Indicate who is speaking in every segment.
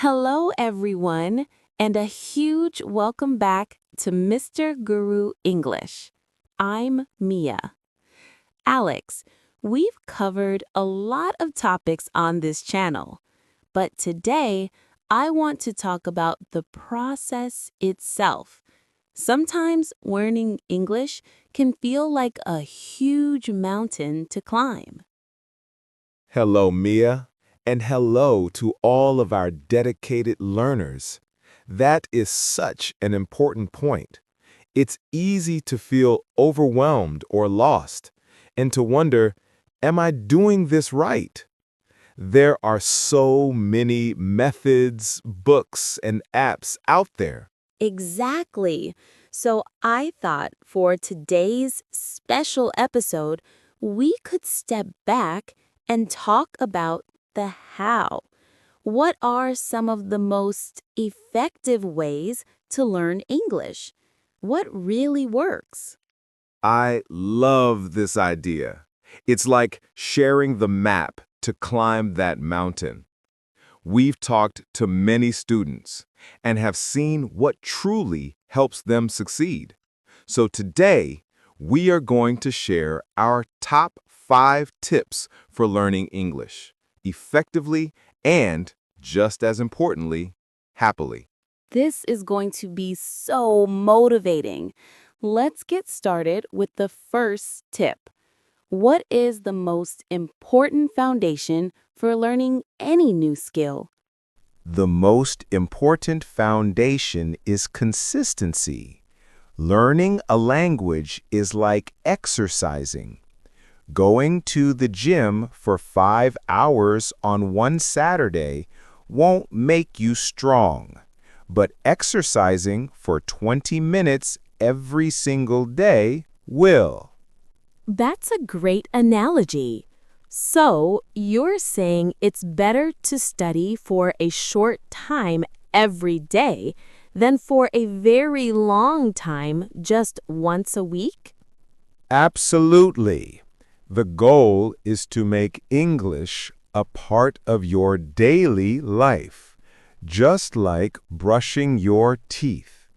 Speaker 1: Hello, everyone, and a huge welcome back to Mr. Guru English. I'm Mia. Alex, we've covered a lot of topics on this channel, but today I want to talk about the process itself. Sometimes learning English can feel like a huge mountain to climb.
Speaker 2: Hello, Mia, and hello to all of our dedicated learners. That is such an important point. It's easy to feel overwhelmed or lost, and to wonder, am I doing this right? There are so many methods, books, and apps out there.
Speaker 1: Exactly. So I thought for today's special episode, we could step back and talk about the how. What are some of the most effective ways to learn English? What really works?
Speaker 2: I love this idea. It's like sharing the map to climb that mountain. We've talked to many students and have seen what truly helps them succeed. So today, we are going to share our top 5 tips for learning English effectively and, just as importantly, happily.
Speaker 1: This is going to be so motivating. Let's get started with the first tip. What is the most important foundation for learning any new skill?
Speaker 2: The most important foundation is consistency. Learning a language is like exercising. Going to the gym for 5 hours on one Saturday won't make you strong, but exercising for 20 minutes every single day will.
Speaker 1: That's a great analogy. So, you're saying it's better to study for a short time every day than for a very long time just once a week?
Speaker 2: Absolutely. The goal is to make English a part of your daily life, just like brushing your teeth.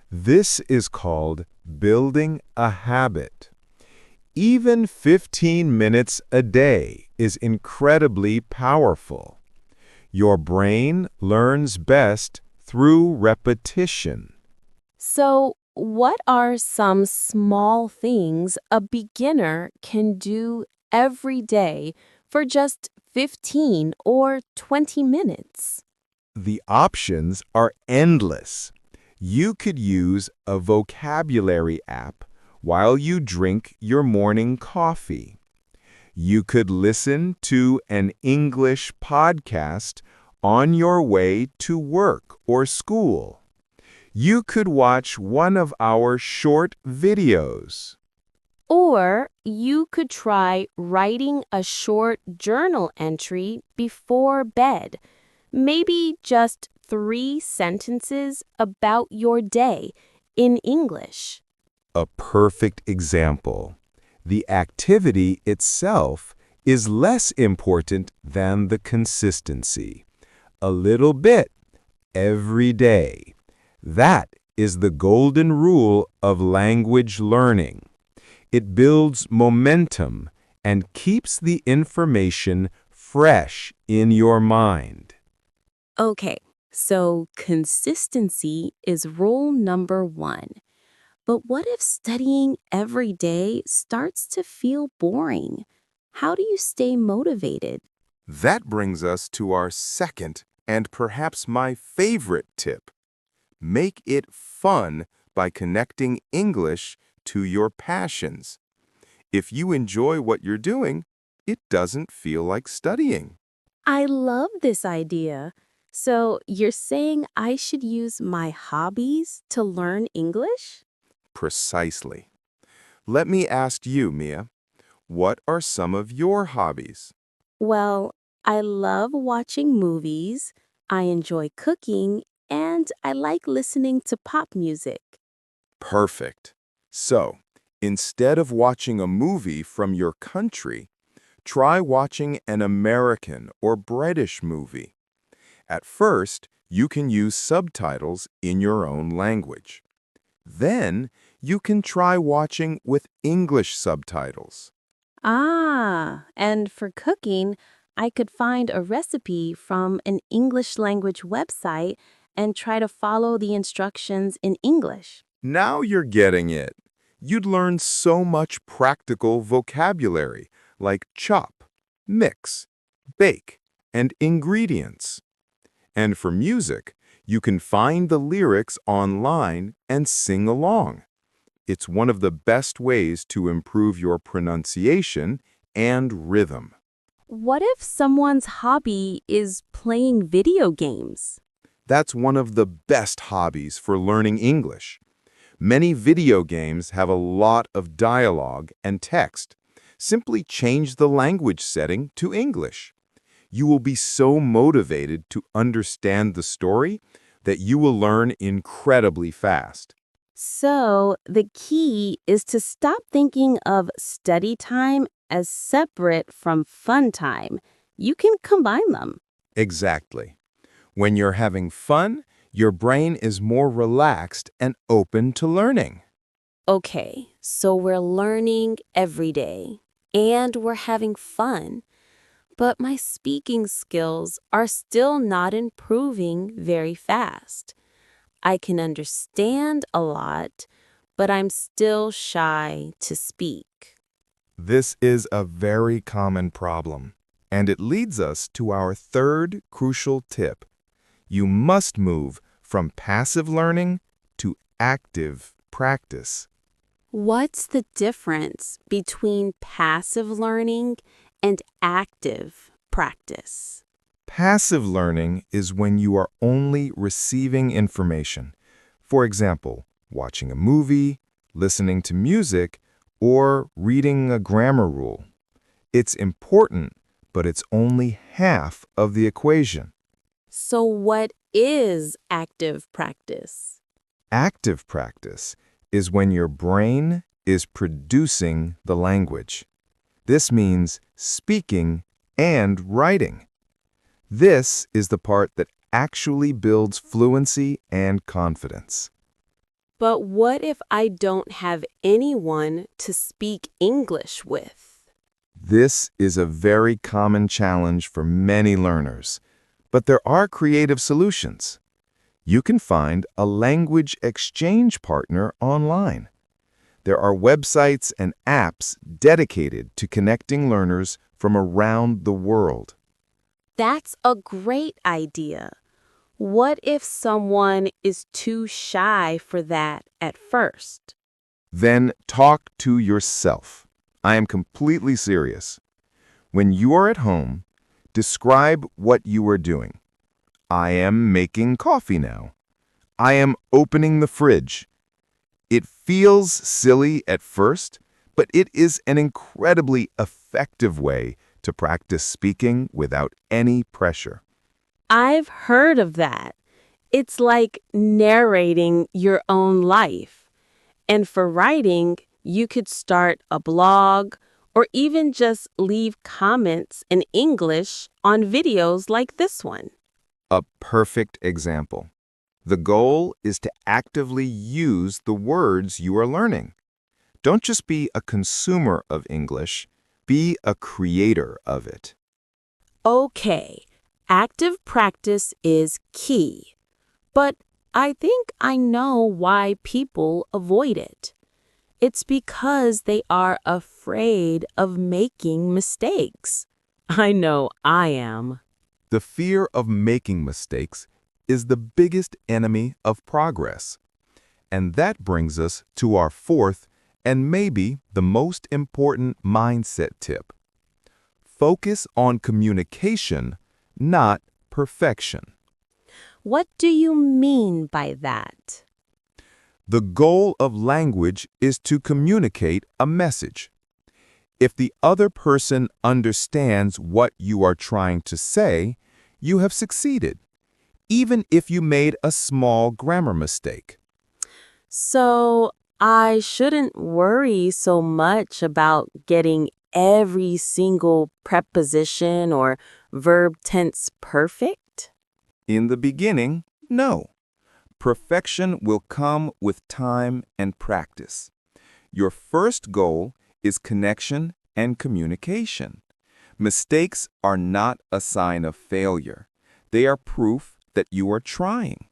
Speaker 2: This is called building a habit. Even 15 minutes a day is incredibly powerful. Your brain learns best through repetition.
Speaker 1: So, what are some small things a beginner can do every day for just 15 or 20 minutes?
Speaker 2: The options are endless. You could use a vocabulary app while you drink your morning coffee. You could listen to an English podcast on your way to work or school. You could watch one of our short videos.
Speaker 1: Or you could try writing a short journal entry before bed. Maybe just 3 sentences about your day in English.
Speaker 2: A perfect example. The activity itself is less important than the consistency. A little bit every day. That is the golden rule of language learning. It builds momentum and keeps the information fresh in your mind.
Speaker 1: Okay, so consistency is rule number 1. But what if studying every day starts to feel boring? How do you stay motivated?
Speaker 2: That brings us to our second and perhaps my favorite tip. Make it fun by connecting English to your passions. If you enjoy what you're doing, it doesn't feel like studying.
Speaker 1: I love this idea. So, you're saying I should use my hobbies to learn English?
Speaker 2: Precisely. Let me ask you, Mia, what are some of your hobbies?
Speaker 1: Well, I love watching movies, I enjoy cooking, and I like listening to pop music.
Speaker 2: Perfect. So, instead of watching a movie from your country, try watching an American or British movie. At first, you can use subtitles in your own language. Then, you can try watching with English subtitles.
Speaker 1: And for cooking, I could find a recipe from an English language website and try to follow the instructions in English.
Speaker 2: Now you're getting it. You'd learn so much practical vocabulary like chop, mix, bake, and ingredients. And for music, you can find the lyrics online and sing along. It's one of the best ways to improve your pronunciation and rhythm.
Speaker 1: What if someone's hobby is playing video games?
Speaker 2: That's one of the best hobbies for learning English. Many video games have a lot of dialogue and text. Simply change the language setting to English. You will be so motivated to understand the story that you will learn incredibly fast.
Speaker 1: So, the key is to stop thinking of study time as separate from fun time. You can combine them.
Speaker 2: Exactly. When you're having fun, your brain is more relaxed and open to learning.
Speaker 1: Okay, so we're learning every day and we're having fun, but my speaking skills are still not improving very fast. I can understand a lot, but I'm still shy to speak.
Speaker 2: This is a very common problem, and it leads us to our third crucial tip. You must move from passive learning to active practice.
Speaker 1: What's the difference between passive learning and active practice?
Speaker 2: Passive learning is when you are only receiving information. For example, watching a movie, listening to music, or reading a grammar rule. It's important, but it's only half of the equation.
Speaker 1: So, what is active practice?
Speaker 2: Active practice is when your brain is producing the language. This means speaking and writing. This is the part that actually builds fluency and confidence.
Speaker 1: But what if I don't have anyone to speak English with?
Speaker 2: This is a very common challenge for many learners, but there are creative solutions. You can find a language exchange partner online. There are websites and apps dedicated to connecting learners from around the world.
Speaker 1: That's a great idea. What if someone is too shy for that at first?
Speaker 2: Then talk to yourself. I am completely serious. When you are at home, describe what you are doing. I am making coffee now. I am opening the fridge. It feels silly at first, but it is an incredibly effective way to practice speaking without any pressure.
Speaker 1: I've heard of that. It's like narrating your own life. And for writing, you could start a blog or even just leave comments in English on videos like this one.
Speaker 2: A perfect example. The goal is to actively use the words you are learning. Don't just be a consumer of English, be a creator of it.
Speaker 1: Okay, active practice is key. But I think I know why people avoid it. It's because they are afraid of making mistakes. I know I am.
Speaker 2: The fear of making mistakes is the biggest enemy of progress. And that brings us to our fourth and maybe the most important mindset tip. Focus on communication, not perfection.
Speaker 1: What do you mean by that?
Speaker 2: The goal of language is to communicate a message. If the other person understands what you are trying to say, you have succeeded, even if you made a small grammar mistake.
Speaker 1: So I shouldn't worry so much about getting every single preposition or verb tense perfect?
Speaker 3: In the beginning, no. Perfection will come with time and practice. Your first goal is connection and communication. Mistakes are not a sign of failure. They are proof that you are trying.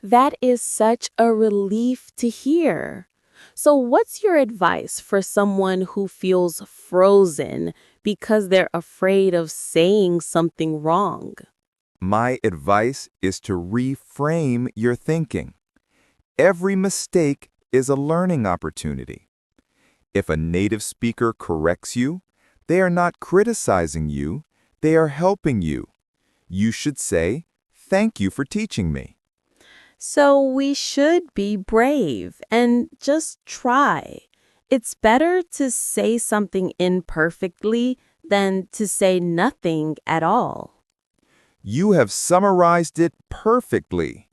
Speaker 1: That is such a relief to hear. So, what's your advice for someone who feels frozen because they're afraid of saying something wrong?
Speaker 3: My advice is to reframe your thinking. Every mistake is a learning opportunity. If a native speaker corrects you, they are not criticizing you, they are helping you. You should say, "Thank you for teaching me."
Speaker 1: So, we should be brave and just try. It's better to say something imperfectly than to say nothing at all.
Speaker 3: You have summarized it perfectly.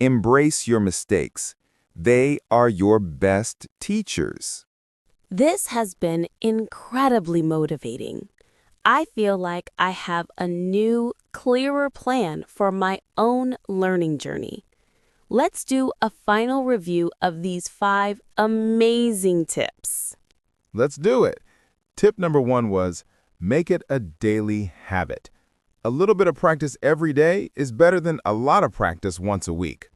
Speaker 3: Embrace your mistakes. They are your best teachers.
Speaker 1: This has been incredibly motivating. I feel like I have a new, clearer plan for my own learning journey. Let's do a final review of these 5 amazing tips.
Speaker 2: Let's do it. Tip number 1 was make it a daily habit. A little bit of practice every day is better than a lot of practice once a week.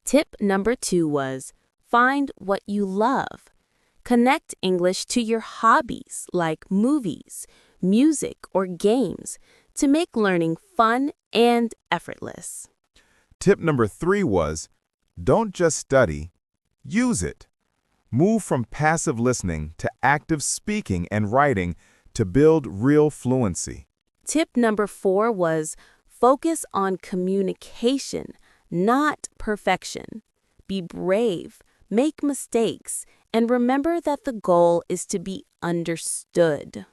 Speaker 1: Tip number 2 was find what you love. Connect English to your hobbies like movies, music, or games to make learning fun and effortless.
Speaker 2: Tip number 3 was don't just study, use it. Move from passive listening to active speaking and writing to build real fluency.
Speaker 1: Tip number 4 was focus on communication, not perfection. Be brave, make mistakes, and remember that the goal is to be understood.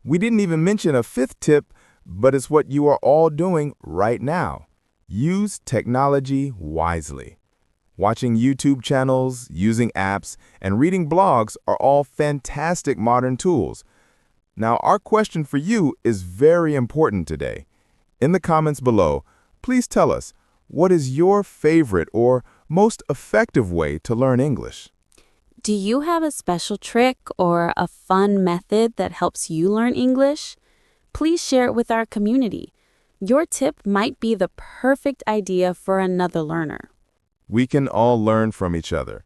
Speaker 2: We didn't even mention a 5th tip, but it's what you are all doing right now. Use technology wisely. Watching YouTube channels, using apps, and reading blogs are all fantastic modern tools. Now, our question for you is very important today. In the comments below, please tell us, what is your favorite or most effective way to learn English?
Speaker 1: Do you have a special trick or a fun method that helps you learn English? Please share it with our community. Your tip might be the perfect idea for another learner.
Speaker 2: We can all learn from each other.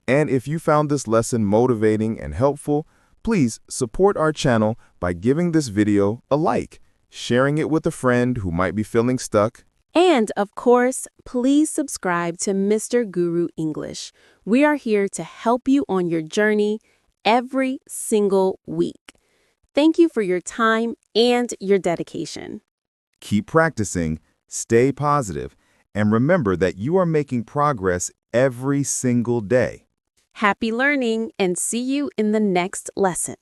Speaker 2: And if you found this lesson motivating and helpful, please support our channel by giving this video a like, sharing it with a friend who might be feeling stuck.
Speaker 1: And, of course, please subscribe to Mr. Guru English. We are here to help you on your journey every single week. Thank you for your time and your dedication.
Speaker 2: Keep practicing, stay positive, and remember that you are making progress every single day.
Speaker 1: Happy learning and see you in the next lesson.